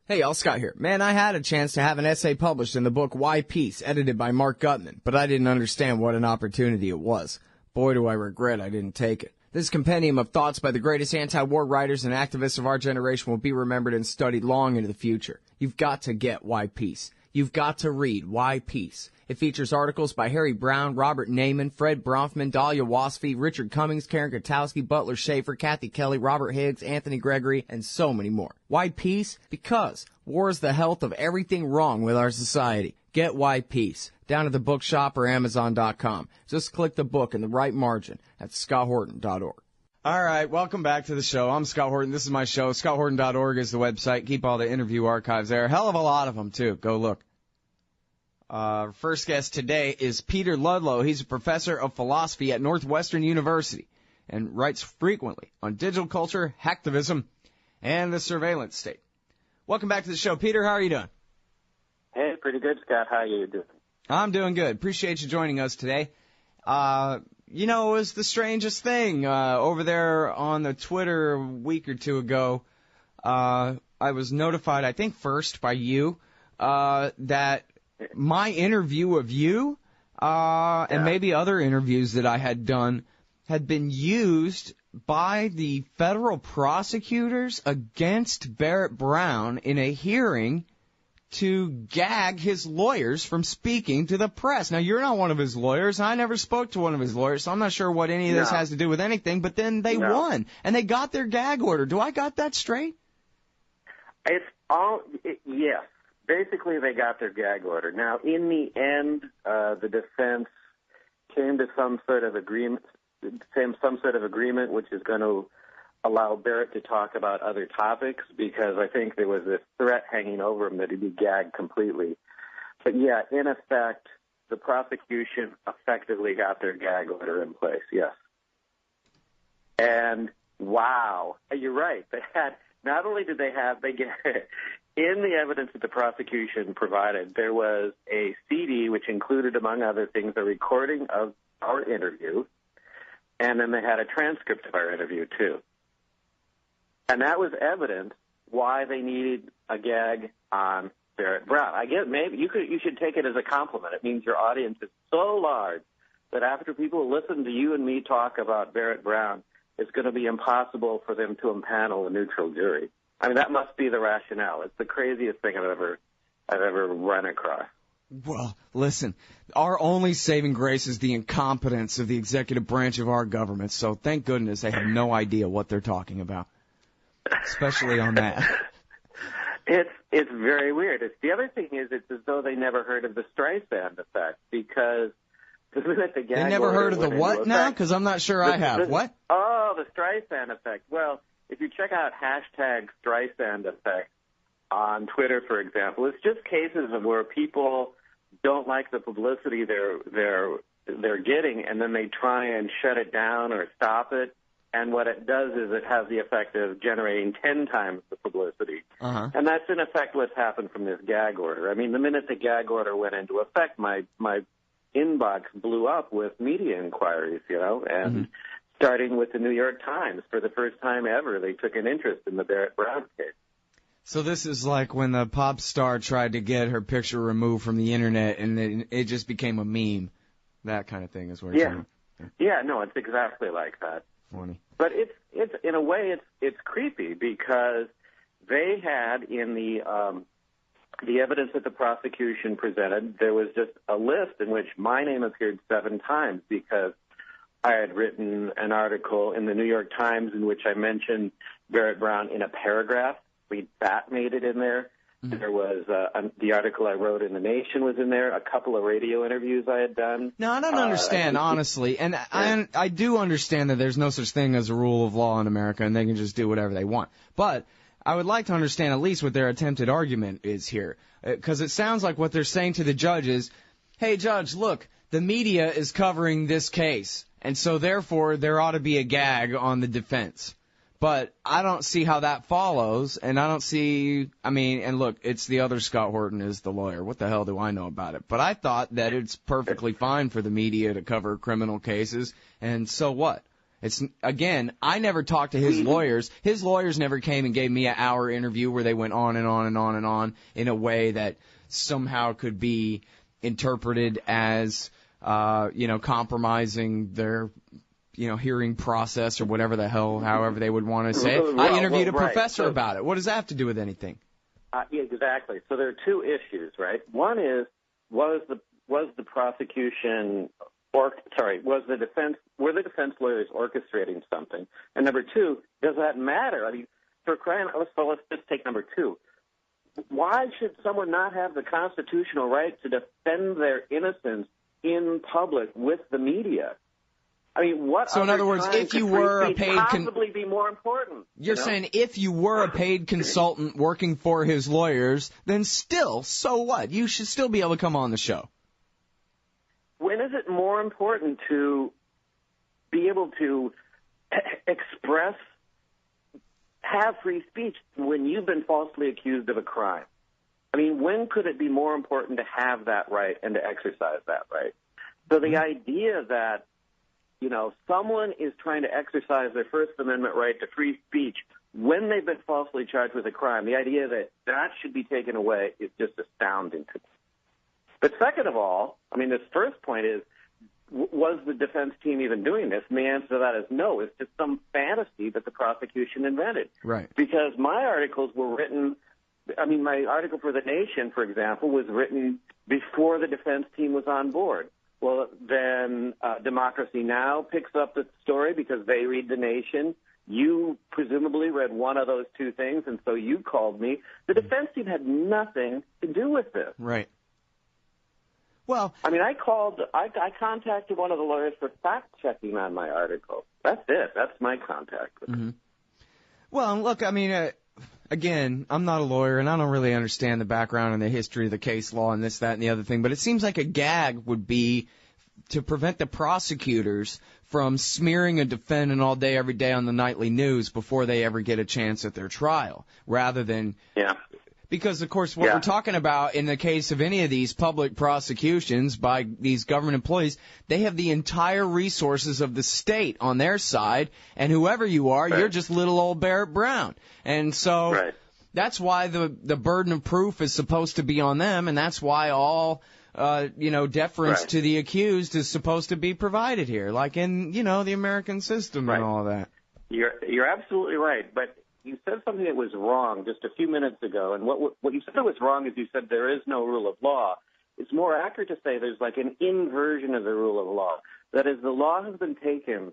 Hey, y'all, Scott here. Man, I had a chance to have an essay published in the book Why Peace, edited by Mark Gutman, but I didn't understand what an opportunity it was. Boy, do I regret I didn't take it. This compendium of thoughts by the greatest anti-war writers and activists of our generation will be remembered and studied long into the future. You've got to get Why Peace. You've got to read Why Peace. It features articles by Harry Brown, Robert Naiman, Fred Bronfman, Dahlia Wasfy, Richard Cummings, Karen Kotowski, Butler Schaefer, Kathy Kelly, Robert Higgs, Anthony Gregory, and so many more. Why Peace? Because war is the health of everything wrong with our society. Get Why Peace down at the bookshop or Amazon.com. Just click the book in the right margin at scotthorton.org. All right, welcome back to the show. I'm Scott Horton. This is my show. scotthorton.org is the website. Keep all the interview archives there. A hell of a lot of them, too. Go look. First guest today is Peter Ludlow. He's a professor of philosophy at Northwestern University and writes frequently on digital culture, hacktivism, and the surveillance state. Welcome back to the show. Peter, how are you doing? Hey, pretty good, Scott. How are you doing? I'm doing good. Appreciate you joining us today. You know, it was the strangest thing. Over there on the Twitter a week or two ago, I was notified, I think first by you, that my interview of you and maybe other interviews that I had done had been used by the federal prosecutors against Barrett Brown in a hearing to gag his lawyers from speaking to the press. Now, you're not one of his lawyers. I never spoke to one of his lauyers, so I'm not sure what any of this has to do with anything. But then they won, and they got their gag order. Do I got that straight? Yes. Basically, they got their gag order. Now, in the end, the defense came to some sort of agreement, which is going to allow Barrett to talk about other topics, because I think there was this threat hanging over him that he'd be gagged completely. But yeah, in effect, the prosecution effectively got their gag order in place. Yes. And wow, you're right. They had. Not only did they get in the evidence that the prosecution provided, there was a CD which included, among other things, a recording of our interview, and then they had a transcript of our interview, too. And that was evidence why they needed a gag on Barrett Brown. I guess maybe you should take it as a compliment. It means your audience is so large that after people listen to you and me talk about Barrett Brown, it's going to be impossible for them to impanel a neutral jury. I mean, that must be the rationale. It's the craziest thing I've ever run across. Well, listen, our only saving grace is the incompetence of the executive branch of our government, so thank goodness they have no idea what they're talking about, especially on that. It's very weird. The other thing is it's as though they never heard of the Streisand effect, because the minute the gag They never heard of the what now? Because I'm not sure I have. What? Oh, the Streisand effect. Well, if you check out hashtag Streisand effect on Twitter, for example, it's just cases of where people don't like the publicity they're getting, and then they try and shut it down or stop it. And what it does is it has the effect of generating 10 times the publicity. Uh-huh. And that's, in effect, what's happened from this gag order. I mean, the minute the gag order went into effect, my inbox blew up with media inquiries, and starting with the New York Times. For the first time ever, they took an interest in the Barrett Brown case. So this is like when the pop star tried to get her picture removed from the Internet, and it just became a meme. That kind of thing is what you're saying. Yeah, no, it's exactly like that. Funny. But it's in a way, it's creepy, because they had in the evidence that the prosecution presented, there was just a list in which my name appeared 7 times, because I had written an article in the New York Times in which I mentioned Barrett Brown in a paragraph. That made it in there. Mm-hmm. There was the article I wrote in The Nation was in there, a couple of radio interviews I had done. No, I don't understand, honestly. And I do understand that there's no such thing as a rule of law in America, and they can just do whatever they want. But I would like to understand at least what their attempted argument is here, because it sounds like what they're saying to the judge is, hey, judge, look, the media is covering this case, and so therefore there ought to be a gag on the defense. But I don't see how that follows, and I don't see, and look, it's the other Scott Horton is the lawyer. What the hell do I know about it? But I thought that it's perfectly fine for the media to cover criminal cases, and so what? Again, I never talked to his lawyers. His lawyers never came and gave me an hour interview where they went on and on and on and on in a way that somehow could be interpreted as, compromising their, hearing process or whatever the hell, however they would want to say it. I interviewed a professor about it. What does that have to do with anything? Yeah, exactly. So there are two issues, right? One is, were the defense lawyers orchestrating something? And number two, does that matter? I mean, let's just take number two. Why should someone not have the constitutional right to defend their innocence in public with the media? I mean, what? So, in other words, if you were a paid possibly be more important. You're saying if you were a paid consultant working for his lawyers, then still, so what? You should still be able to come on the show. When is it more important to be able to have free speech when you've been falsely accused of a crime? I mean, when could it be more important to have that right and to exercise that right? So the idea that, someone is trying to exercise their First Amendment right to free speech when they've been falsely charged with a crime, the idea that that should be taken away is just astounding to me. But second of all, I mean, this first point is, was the defense team even doing this? And the answer to that is no. It's just some fantasy that the prosecution invented. Right. Because my articles were written, my article for The Nation, for example, was written before the defense team was on board. Well, then Democracy Now! Picks up the story because they read The Nation. You presumably read one of those two things, and so you called me. The defense team had nothing to do with this. Right. Well, I contacted one of the lawyers for fact-checking on my article. That's it. That's my contact with him. Well, look, again, I'm not a lawyer, and I don't really understand the background and the history of the case law and this, that, and the other thing, but it seems like a gag would be to prevent the prosecutors from smearing a defendant all day, every day on the nightly news before they ever get a chance at their trial, rather than... Yeah. Because, of course, what we're talking about in the case of any of these public prosecutions by these government employees, they have the entire resources of the state on their side, and whoever you are, you're just little old Barrett Brown. And so that's why the burden of proof is supposed to be on them, and that's why all deference to the accused is supposed to be provided here, like in, the American system and all of that. You're absolutely right, but you said something that was wrong just a few minutes ago, and what you said that was wrong is you said there is no rule of law. It's more accurate to say there's like an inversion of the rule of law. That is, the law has been taken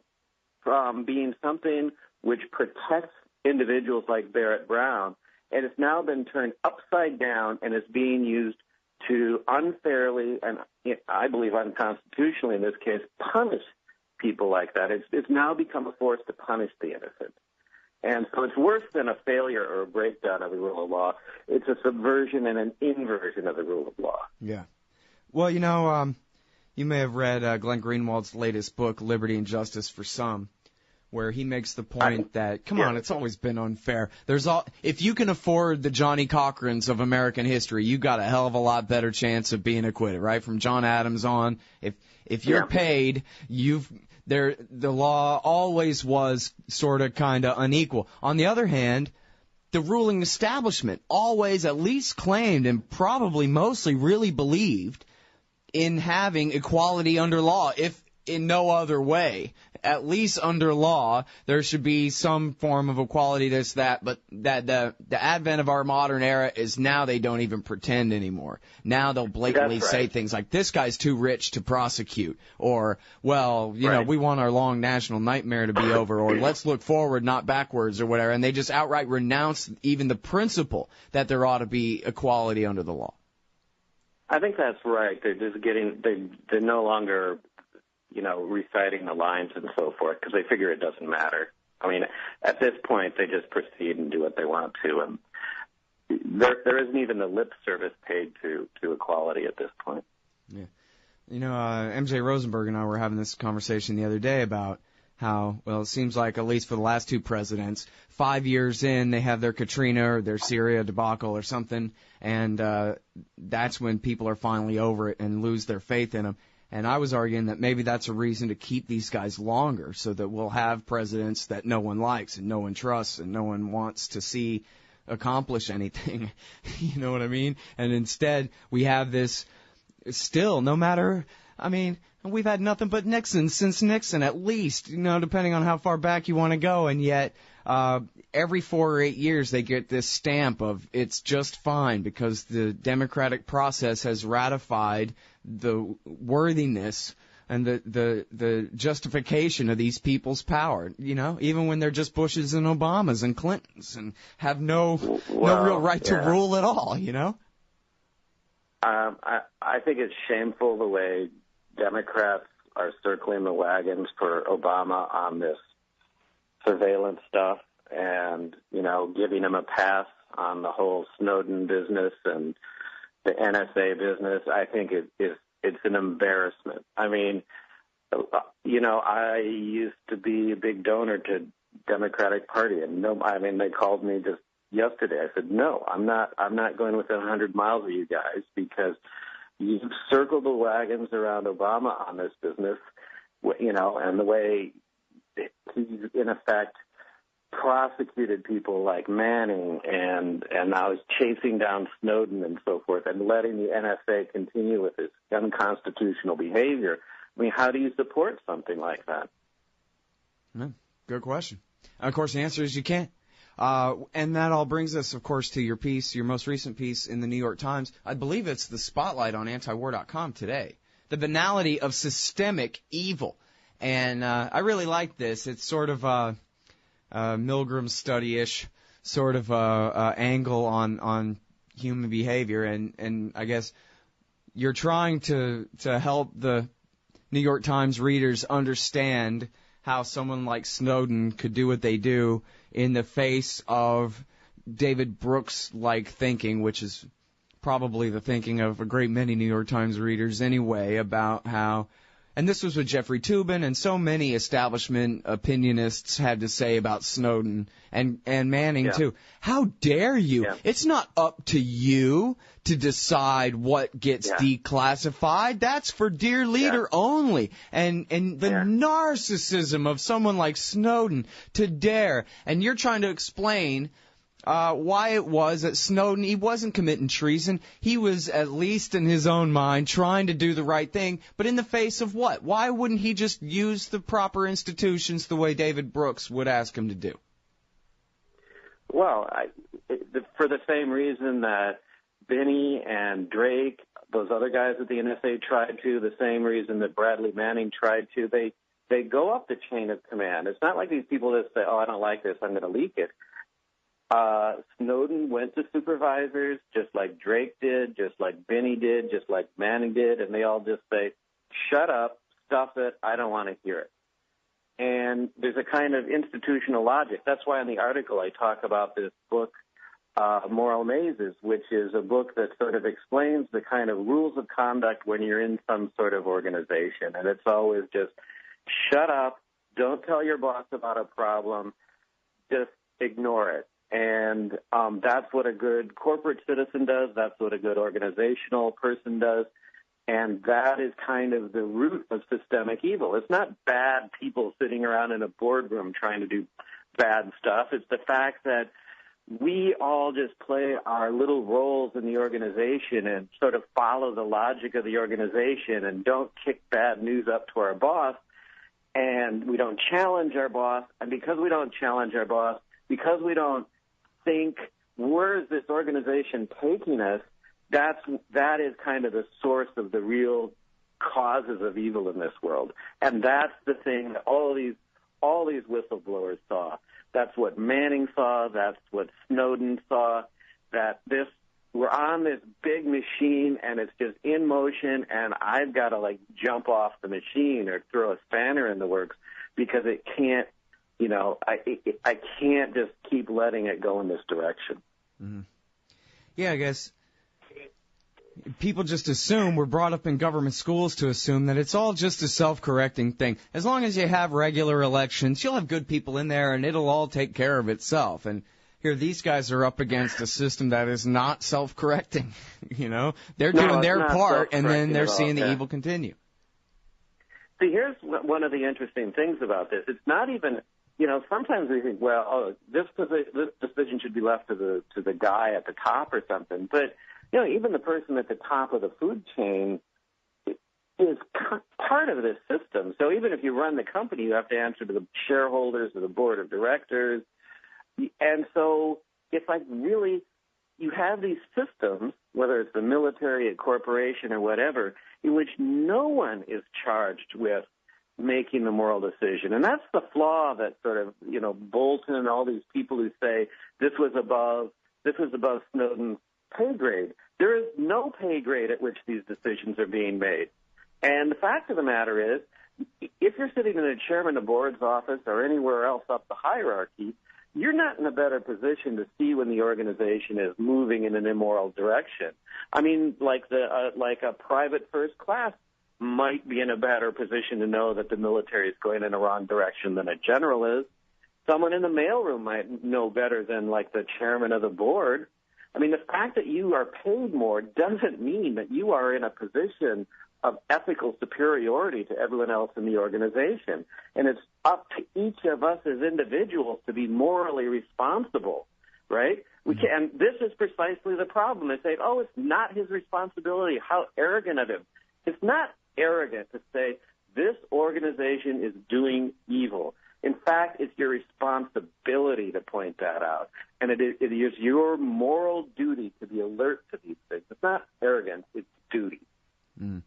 from being something which protects individuals like Barrett Brown, and it's now been turned upside down and is being used to unfairly, and I believe unconstitutionally in this case, punish people like that. It's now become a force to punish the innocent. And so it's worse than a failure or a breakdown of the rule of law. It's a subversion and an inversion of the rule of law. Yeah. Well, you may have read Glenn Greenwald's latest book, Liberty and Justice for Some, where he makes the point that, come on, it's always been unfair. If you can afford the Johnny Cochrans of American history, you got a hell of a lot better chance of being acquitted, right? From John Adams on, if you're paid, the law always was sort of kind of unequal. On the other hand, the ruling establishment always at least claimed and probably mostly really believed in having equality under law, if in no other way. At least under law, there should be some form of equality, this, that, but that the advent of our modern era is now they don't even pretend anymore. Now they'll blatantly say things like, this guy's too rich to prosecute, or, well, we want our long national nightmare to be over, or let's look forward, not backwards, or whatever, and they just outright renounce even the principle that there ought to be equality under the law. I think that's right. They're just they're no longer reciting the lines and so forth because they figure it doesn't matter. At this point, they just proceed and do what they want to, and there isn't even the lip service paid to equality at this point. Yeah. MJ Rosenberg and I were having this conversation the other day about how, well, it seems like at least for the last two presidents, 5 years in, they have their Katrina or their Syria debacle or something, and that's when people are finally over it and lose their faith in them. And I was arguing that maybe that's a reason to keep these guys longer so that we'll have presidents that no one likes and no one trusts and no one wants to see accomplish anything. You know what I mean? And instead, we have this still, no matter, I mean, we've had nothing but Nixon since Nixon, at least, you know, depending on how far back you want to go. And yet, every 4 or 8 years, they get this stamp of it's just fine because the democratic process has ratified the worthiness and the justification of these people's power, you know, even when they're just Bushes and Obamas and Clintons and have no real right to rule at all, you know? I think it's shameful the way Democrats are circling the wagons for Obama on this surveillance stuff and, you know, giving him a pass on the whole Snowden business and the NSA business. I think it's an embarrassment. I mean, you know, I used to be a big donor to Democratic Party, and they called me just yesterday. I said, no, I'm not going within 100 miles of you guys because you've circled the wagons around Obama on this business, you know, and the way he's in effect prosecuted people like Manning and now he's chasing down Snowden and so forth and letting the NSA continue with its unconstitutional behavior. I mean, how do you support something like that? Good question. Of course, the answer is you can't. And that all brings us, of course, to your piece, your most recent piece in the New York Times. I believe it's the spotlight on antiwar.com today. The banality of systemic evil. And I really like this. It's sort of a Milgram study-ish sort of angle on human behavior. And I guess you're trying to help the New York Times readers understand how someone like Snowden could do what they do in the face of David Brooks-like thinking, which is probably the thinking of a great many New York Times readers anyway, about how, and this was what Jeffrey Toobin and so many establishment opinionists had to say about Snowden and Manning too. How dare you? Yeah. It's not up to you to decide what gets declassified. That's for dear leader only. And the narcissism of someone like Snowden to dare. And you're trying to explain why it was that Snowden, he wasn't committing treason. He was, at least in his own mind, trying to do the right thing. But in the face of what? Why wouldn't he just use the proper institutions the way David Brooks would ask him to do? Well, for the same reason that Binney and Drake, those other guys at the NSA tried to, the same reason that Bradley Manning tried to, they go up the chain of command. It's not like these people that say, oh, I don't like this, I'm going to leak it. Snowden went to supervisors just like Drake did, just like Binney did, just like Manning did, and they all just say, shut up, stuff it, I don't want to hear it. And there's a kind of institutional logic. That's why in the article I talk about this book, Moral Mazes, which is a book that sort of explains the kind of rules of conduct when you're in some sort of organization. And it's always just shut up, don't tell your boss about a problem, just ignore it. And that's what a good corporate citizen does. That's what a good organizational person does. And that is kind of the root of systemic evil. It's not bad people sitting around in a boardroom trying to do bad stuff. It's the fact that we all just play our little roles in the organization and sort of follow the logic of the organization and don't kick bad news up to our boss. And we don't challenge our boss. And because we don't challenge our boss, because we don't think, where is this organization taking us, that is kind of the source of the real causes of evil in this world. And that's the thing that all these whistleblowers saw. That's what Manning saw. That's what Snowden saw. That we're on this big machine and it's just in motion, and I've got to jump off the machine or throw a spanner in the works because it can't. I can't just keep letting it go in this direction. Mm-hmm. Yeah, I guess people just assume, we're brought up in government schools to assume that it's all just a self-correcting thing. As long as you have regular elections, you'll have good people in there and it'll all take care of itself. And here these guys are up against a system that is not self-correcting. They're doing their part and then they're seeing the evil continue. See, here's one of the interesting things about this. It's not even, sometimes we think, well, this decision should be left to the guy at the top or something. But, even the person at the top of the food chain is part of this system. So even if you run the company, you have to answer to the shareholders or the board of directors. And so it's like really you have these systems, whether it's the military, a corporation, or whatever, in which no one is charged with making the moral decision. And that's the flaw that sort of, Bolton and all these people who say this was above Snowden's pay grade. There is no pay grade at which these decisions are being made. And the fact of the matter is, if you're sitting in a chairman of board's office or anywhere else up the hierarchy, you're not in a better position to see when the organization is moving in an immoral direction. I mean, like a private first class might be in a better position to know that the military is going in a wrong direction than a general is. Someone in the mailroom might know better than like the chairman of the board. I mean, the fact that you are paid more doesn't mean that you are in a position of ethical superiority to everyone else in the organization. And it's up to each of us as individuals to be morally responsible, right? We can, and this is precisely the problem. They say, oh, it's not his responsibility. How arrogant of him. It's not arrogant to say this organization is doing evil. In fact, it's your responsibility to point that out. And it is your moral duty to be alert to these things. It's not arrogance, it's duty. Mm.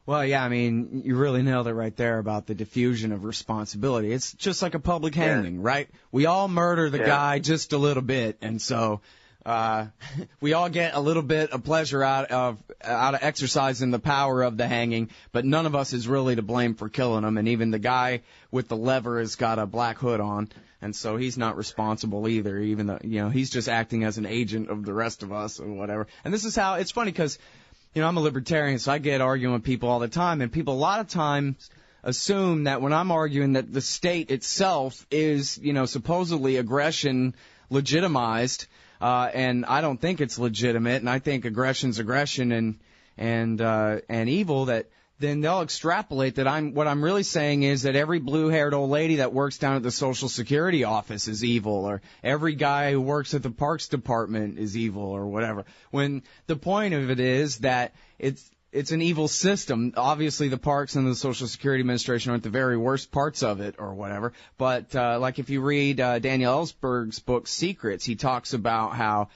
Well, yeah, I mean, you really nailed it right there about the diffusion of responsibility. It's just like a public hanging, right? We all murder the guy just a little bit, and so we all get a little bit of pleasure out of exercising the power of the hanging, but none of us is really to blame for killing him, and even the guy with the lever has got a black hood on, and so he's not responsible either, even though, he's just acting as an agent of the rest of us or whatever. And this is how, it's funny because, I'm a libertarian, so I get arguing with people all the time, and people a lot of times assume that when I'm arguing that the state itself is, supposedly aggression legitimized, and I don't think it's legitimate, and I think aggression's aggression and evil, that then they'll extrapolate that what I'm really saying is that every blue-haired old lady that works down at the Social Security office is evil, or every guy who works at the Parks Department is evil, or whatever. When the point of it is that it's an evil system. Obviously, the parks and the Social Security Administration aren't the very worst parts of it or whatever. But like if you read Daniel Ellsberg's book Secrets, he talks about how,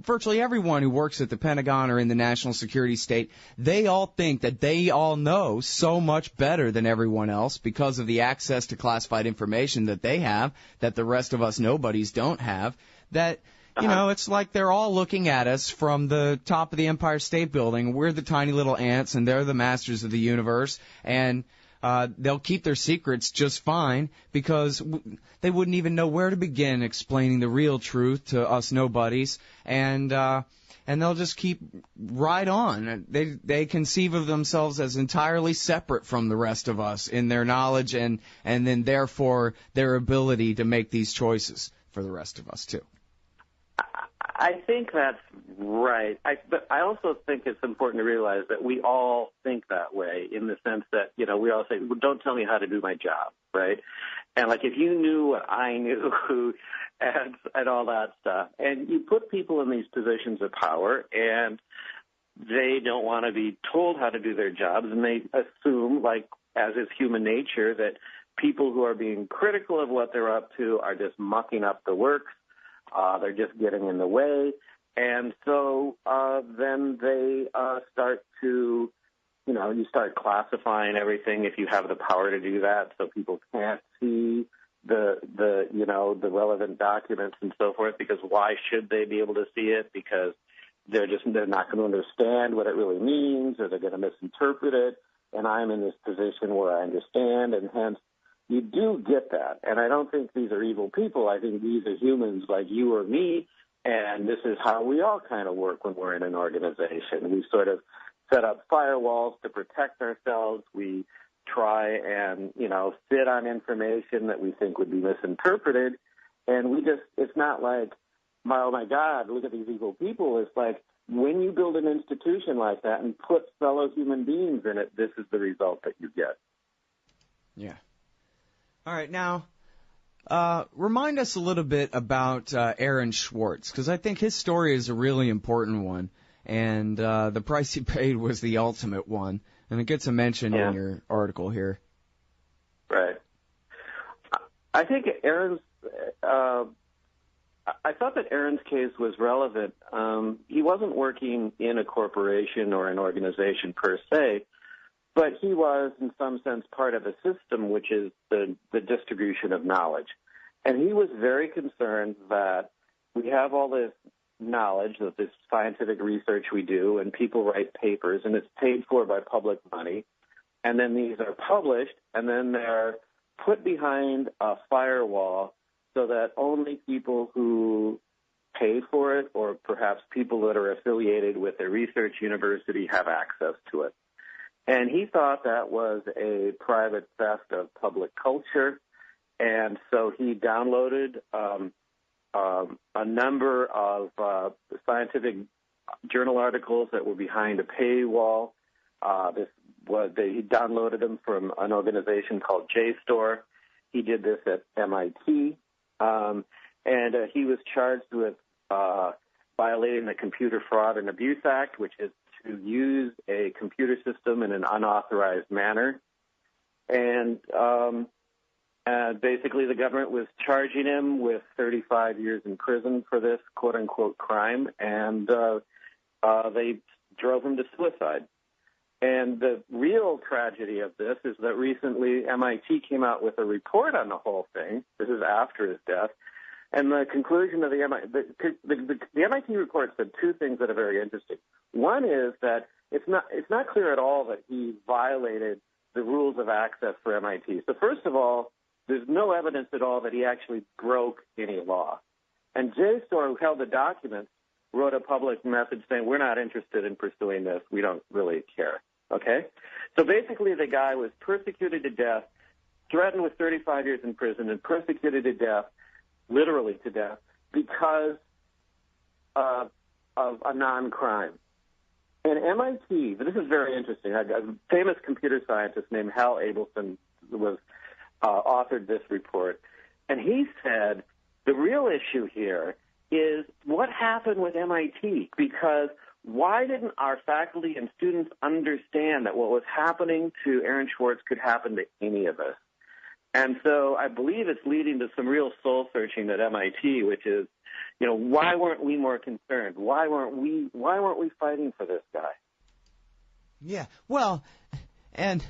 virtually everyone who works at the Pentagon or in the national security state, they all think that they all know so much better than everyone else because of the access to classified information that they have that the rest of us nobodies don't have, that it's like they're all looking at us from the top of the Empire State Building. We're the tiny little ants, and they're the masters of the universe. And they'll keep their secrets just fine because they wouldn't even know where to begin explaining the real truth to us nobodies. And they'll just keep right on. They conceive of themselves as entirely separate from the rest of us in their knowledge and then, therefore, their ability to make these choices for the rest of us, too. I think that's right. But I also think it's important to realize that we all think that way in the sense that, we all say, well, don't tell me how to do my job, right? And like if you knew what I knew and all that stuff, and you put people in these positions of power and they don't want to be told how to do their jobs, and they assume, like as is human nature, that people who are being critical of what they're up to are just mucking up the works. They're just getting in the way. And so then they start to, you start classifying everything if you have the power to do that, so people can't see the relevant documents and so forth, because why should they be able to see it? Because they're not going to understand what it really means, or they're going to misinterpret it. And I'm in this position where I understand, and hence you do get that. And I don't think these are evil people. I think these are humans like you or me, and this is how we all kind of work when we're in an organization. We sort of set up firewalls to protect ourselves. We try and, sit on information that we think would be misinterpreted. And it's not like, oh, my God, look at these evil people. It's like when you build an institution like that and put fellow human beings in it, this is the result that you get. Yeah. All right, now, remind us a little bit about Aaron Schwartz, because I think his story is a really important one, and the price he paid was the ultimate one, and it gets a mention in your article here. Right. I think I thought that Aaron's case was relevant. He wasn't working in a corporation or an organization per se, but he was, in some sense, part of a system, which is the distribution of knowledge. And he was very concerned that we have all this knowledge, that this scientific research we do, and people write papers, and it's paid for by public money. And then these are published, and then they're put behind a firewall so that only people who pay for it, or perhaps people that are affiliated with a research university, have access to it. And he thought that was a private theft of public culture, and so he downloaded a number of scientific journal articles that were behind a paywall. He downloaded them from an organization called JSTOR. He did this at MIT, and he was charged with violating the Computer Fraud and Abuse Act, which is to use a computer system in an unauthorized manner. And basically the government was charging him with 35 years in prison for this quote-unquote crime, and they drove him to suicide. And the real tragedy of this is that recently MIT came out with a report on the whole thing. This is after his death. And the conclusion of the MIT report said two things that are very interesting. One is that it's not clear at all that he violated the rules of access for MIT. So first of all, there's no evidence at all that he actually broke any law. And JSTOR, who held the documents, wrote a public message saying, we're not interested in pursuing this. We don't really care. Okay? So basically the guy was persecuted to death, threatened with 35 years in prison, and persecuted to death, literally to death, because of a non-crime. And MIT, this is very interesting, a famous computer scientist named Hal Abelson was authored this report, and he said the real issue here is what happened with MIT, because why didn't our faculty and students understand that what was happening to Aaron Schwartz could happen to any of us? And so I believe it's leading to some real soul-searching at MIT, which is, why weren't we more concerned? Why weren't we fighting for this guy? Yeah, well, and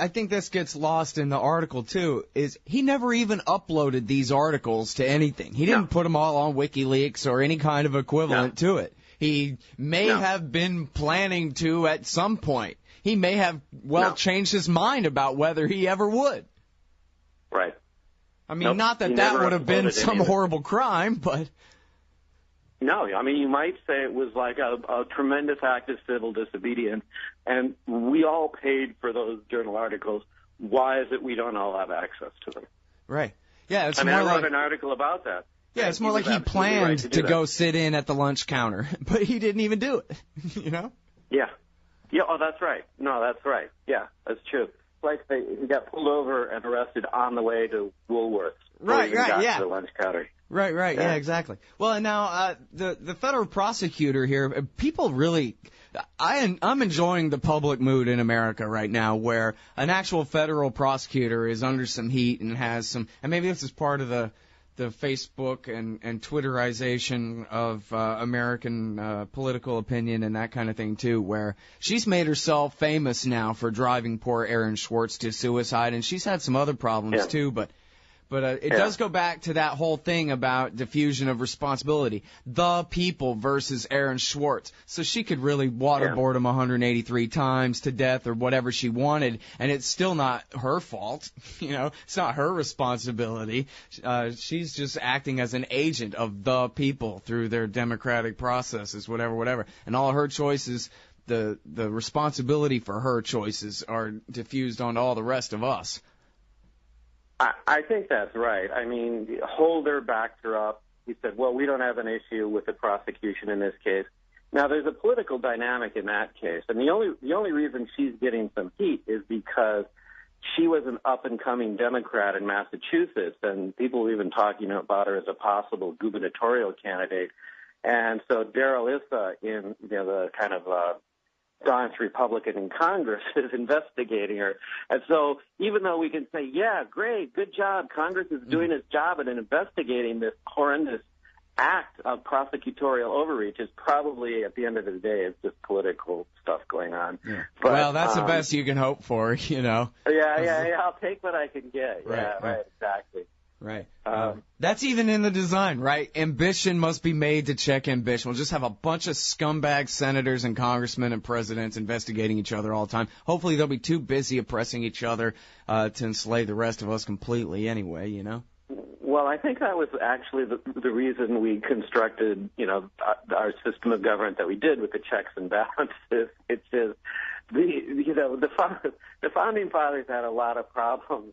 I think this gets lost in the article, too, is he never even uploaded these articles to anything. He didn't put them all on WikiLeaks or any kind of equivalent to it. He may have been planning to at some point. He may have, changed his mind about whether he ever would. Right. I mean, not that that would have been some horrible crime, but... No, I mean, you might say it was like a tremendous act of civil disobedience, and we all paid for those journal articles. Why is it we don't all have access to them? Right. Yeah, it's I more wrote an article about that. Yeah, it's more like he planned to go sit in at the lunch counter, but he didn't even do it, Yeah. Yeah, oh, that's right. No, that's right. Yeah, that's true. Like he got pulled over and arrested on the way to Woolworths. Right, yeah. To the lunch counter. Right, yeah, exactly. Well, and now the federal prosecutor here, people really, I'm enjoying the public mood in America right now, where an actual federal prosecutor is under some heat and has some, and maybe this is part of the Facebook and Twitterization of American political opinion and that kind of thing, too, where she's made herself famous now for driving poor Aaron Schwartz to suicide, and she's had some other problems, too, but it does go back to that whole thing about diffusion of responsibility, the people versus Aaron Schwartz. So she could really waterboard him 183 times to death or whatever she wanted, and it's still not her fault. It's not her responsibility. She's just acting as an agent of the people through their democratic processes, whatever. And all her choices, the responsibility for her choices are diffused onto all the rest of us. I think that's right. I mean, Holder backed her up. He said, well, we don't have an issue with the prosecution in this case. Now, there's a political dynamic in that case, and the only reason she's getting some heat is because she was an up-and-coming Democrat in Massachusetts, and people were even talking about her as a possible gubernatorial candidate. And so Darrell Issa, in the kind of staunch Republican in Congress, is investigating her. And so even though we can say, yeah, great, good job, Congress is doing its job in investigating this horrendous act of prosecutorial overreach, is probably, at the end of the day, it's just political stuff going on. Yeah. But, well, that's the best you can hope for, Yeah, I'll take what I can get. Right, exactly. Right. That's even in the design, right? Ambition must be made to check ambition. We'll just have a bunch of scumbag senators and congressmen and presidents investigating each other all the time. Hopefully they'll be too busy oppressing each other to enslave the rest of us completely anyway, Well, I think that was actually the reason we constructed, our system of government that we did with the checks and balances. It's just the founding fathers had a lot of problems,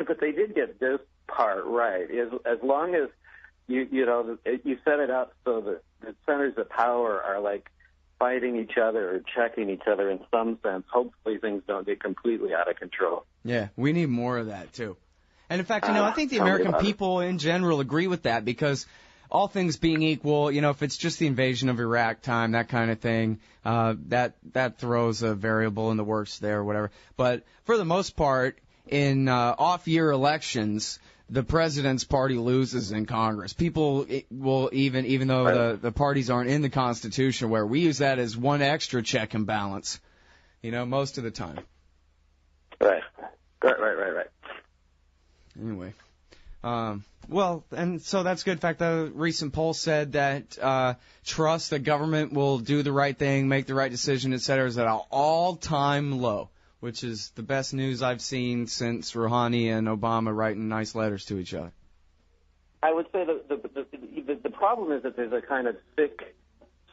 but they did get this part right. As long as you set it up so that the centers of power are like fighting each other or checking each other in some sense, hopefully things don't get completely out of control. Yeah, we need more of that too. And in fact, I think the American people in general agree with that, because all things being equal, if it's just the invasion of Iraq time, that kind of thing, that throws a variable in the works there or whatever. But for the most part, in off-year elections, the president's party loses in Congress. People will even though the parties aren't in the Constitution, where we use that as one extra check and balance, most of the time. Right. Anyway, well, and so that's good. In fact, the recent poll said that trust that government will do the right thing, make the right decision, et cetera, is at an all-time low, which is the best news I've seen since Rouhani and Obama writing nice letters to each other. I would say the problem is that there's a kind of thick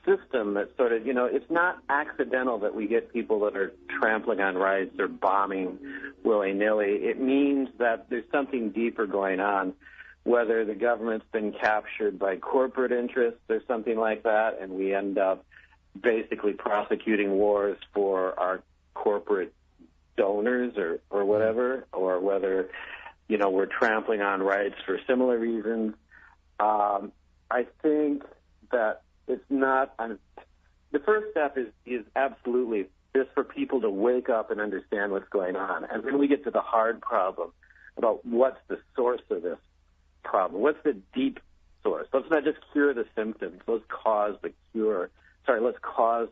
system that sort of, it's not accidental that we get people that are trampling on rights or bombing willy-nilly. It means that there's something deeper going on, whether the government's been captured by corporate interests or something like that, and we end up basically prosecuting wars for our corporate donors or whatever, or whether, we're trampling on rights for similar reasons. I think that it's not. The first step is absolutely just for people to wake up and understand what's going on, and then we get to the hard problem about what's the source of this problem. What's the deep source? Let's not just cure the symptoms. Let's cause the cure. Let's cause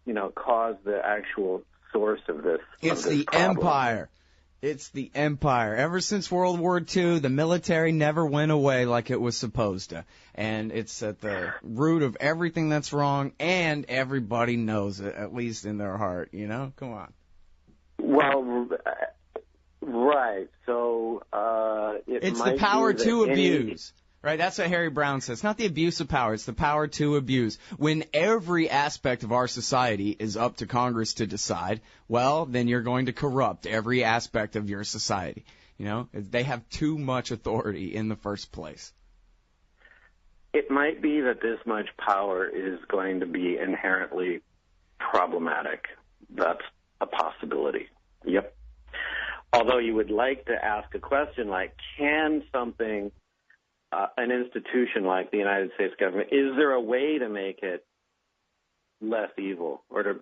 the actual source of this. It's the empire. It's the empire. Ever since World War II, the military never went away like it was supposed to. And it's at the root of everything that's wrong, and everybody knows it, at least in their heart, Come on. Well, right. So it's the power to abuse. Right, that's what Harry Brown says. It's not the abuse of power, it's the power to abuse. When every aspect of our society is up to Congress to decide, well, then you're going to corrupt every aspect of your society. They have too much authority in the first place. It might be that this much power is going to be inherently problematic. That's a possibility. Yep. Although you would like to ask a question like, can something... an institution like the United States government, is there a way to make it less evil, or to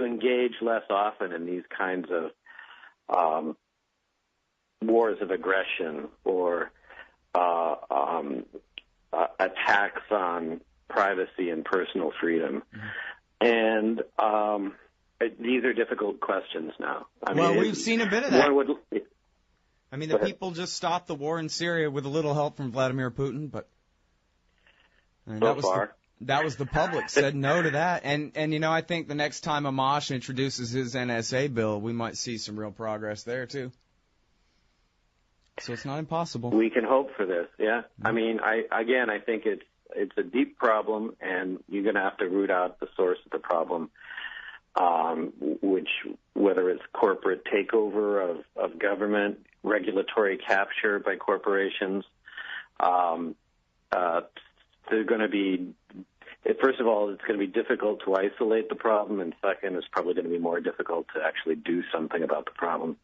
engage less often in these kinds of wars of aggression or attacks on privacy and personal freedom? And these are difficult questions now. We've seen a bit of that. The ahead. people just stopped the war in Syria with a little help from Vladimir Putin, but that was the public said no to that. And I think the next time Amash introduces his NSA bill, we might see some real progress there too. So it's not impossible. We can hope for this, yeah. Mm-hmm. I think it's a deep problem, and you're going to have to root out the source of the problem. Whether it's corporate takeover of government, regulatory capture by corporations, they're going to be first of all, it's going to be difficult to isolate the problem, and second, it's probably going to be more difficult to actually do something about the problem.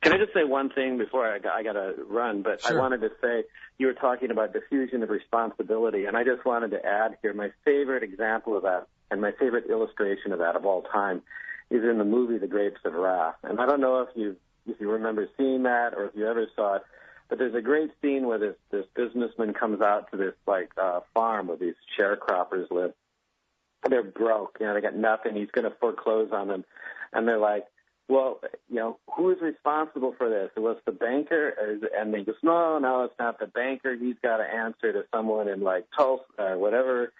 Can I just say one thing before I got to run? But Sure. I wanted to say, you were talking about diffusion of responsibility, and I just wanted to add here, my favorite example of that and my favorite illustration of that of all time is in the movie The Grapes of Wrath. And I don't know if you remember seeing that or if you ever saw it, but there's a great scene where this businessman comes out to this farm where these sharecroppers live. They're broke, they got nothing. He's going to foreclose on them, and they're like, well, who is responsible for this? It was the banker, and they just, no, it's not the banker. He's got to answer to someone in Tulsa,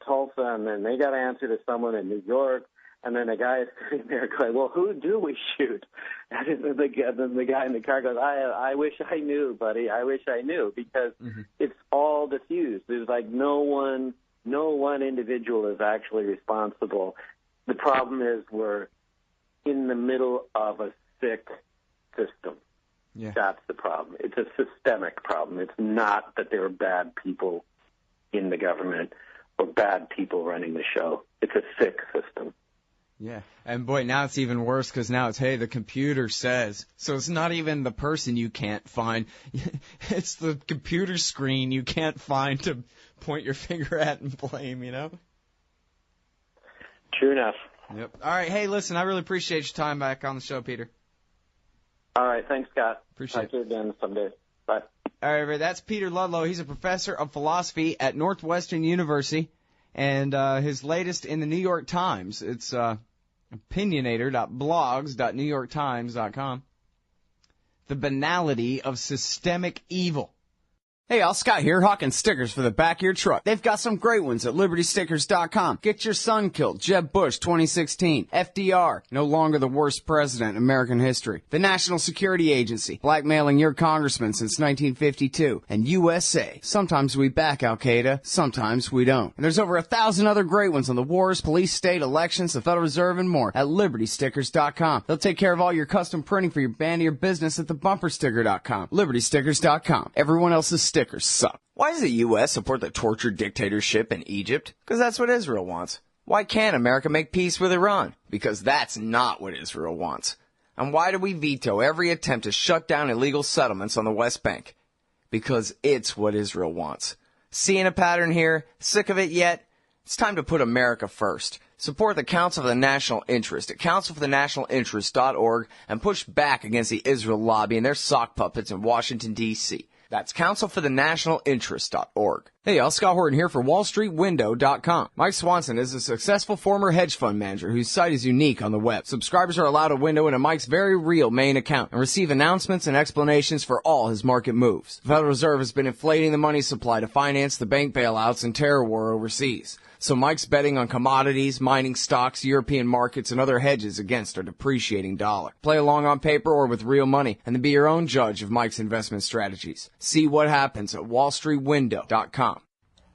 Tulsa, and then they got to answer to someone in New York. And then the guy is sitting there going, well, who do we shoot? And then the guy in the car goes, I wish I knew, buddy. I wish I knew, because it's all diffused. There's no one individual is actually responsible. The problem is we're in the middle of a sick system. Yeah. That's the problem. It's a systemic problem. It's not that there are bad people in the government or bad people running the show. It's a sick system. Yeah, and boy, now it's even worse because now it's, hey, the computer says. So it's not even the person you can't find. It's the computer screen you can't find to point your finger at and blame, True enough. Yep. All right, hey, listen, I really appreciate your time back on the show, Peter. All right, thanks, Scott. Appreciate it. Talk to you again someday. Bye. All right, everybody, that's Peter Ludlow. He's a professor of philosophy at Northwestern University, and his latest in the New York Times, it's opinionator.blogs.newyorktimes.com. The banality of systemic evil. Hey, all, Scott here, hawking stickers for the back of your truck. They've got some great ones at libertystickers.com. Get your son killed, Jeb Bush 2016. FDR, no longer the worst president in American history. The National Security Agency, blackmailing your congressman since 1952. And USA, sometimes we back Al-Qaeda, sometimes we don't. And there's over 1,000 other great ones on the wars, police, state, elections, the Federal Reserve, and more at libertystickers.com. They'll take care of all your custom printing for your band or your business at thebumpersticker.com. libertystickers.com. Everyone else's stickers suck. Why does the U.S. support the tortured dictatorship in Egypt? Because that's what Israel wants. Why can't America make peace with Iran? Because that's not what Israel wants. And why do we veto every attempt to shut down illegal settlements on the West Bank? Because it's what Israel wants. Seeing a pattern here? Sick of it yet? It's time to put America first. Support the Council for the National Interest at councilforthenationalinterest.org and push back against the Israel lobby and their sock puppets in Washington, D.C. That's councilforthenationalinterest.org. Hey, y'all, Scott Horton here for wallstreetwindow.com. Mike Swanson is a successful former hedge fund manager whose site is unique on the web. Subscribers are allowed a window into Mike's very real main account and receive announcements and explanations for all his market moves. The Federal Reserve has been inflating the money supply to finance the bank bailouts and terror war overseas. So Mike's betting on commodities, mining stocks, European markets, and other hedges against our depreciating dollar. Play along on paper or with real money, and then be your own judge of Mike's investment strategies. See what happens at wallstreetwindow.com.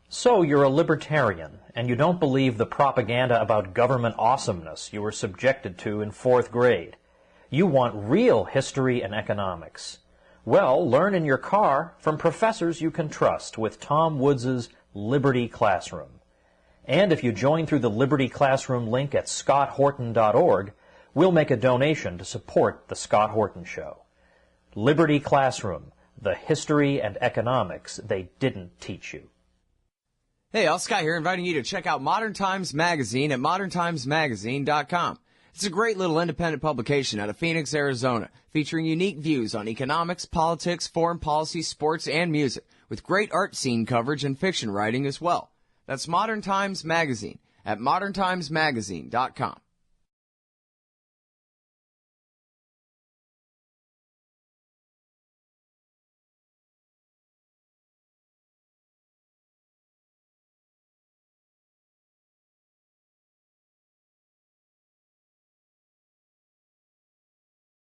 So you're a libertarian, and you don't believe the propaganda about government awesomeness you were subjected to in 4th grade. You want real history and economics. Well, learn in your car from professors you can trust with Tom Woods' Liberty Classroom. And if you join through the Liberty Classroom link at scotthorton.org, we'll make a donation to support The Scott Horton Show. Liberty Classroom, the history and economics they didn't teach you. Hey, all, Scott here, inviting you to check out Modern Times Magazine at moderntimesmagazine.com. It's a great little independent publication out of Phoenix, Arizona, featuring unique views on economics, politics, foreign policy, sports, and music, with great art scene coverage and fiction writing as well. That's Modern Times Magazine at moderntimesmagazine.com.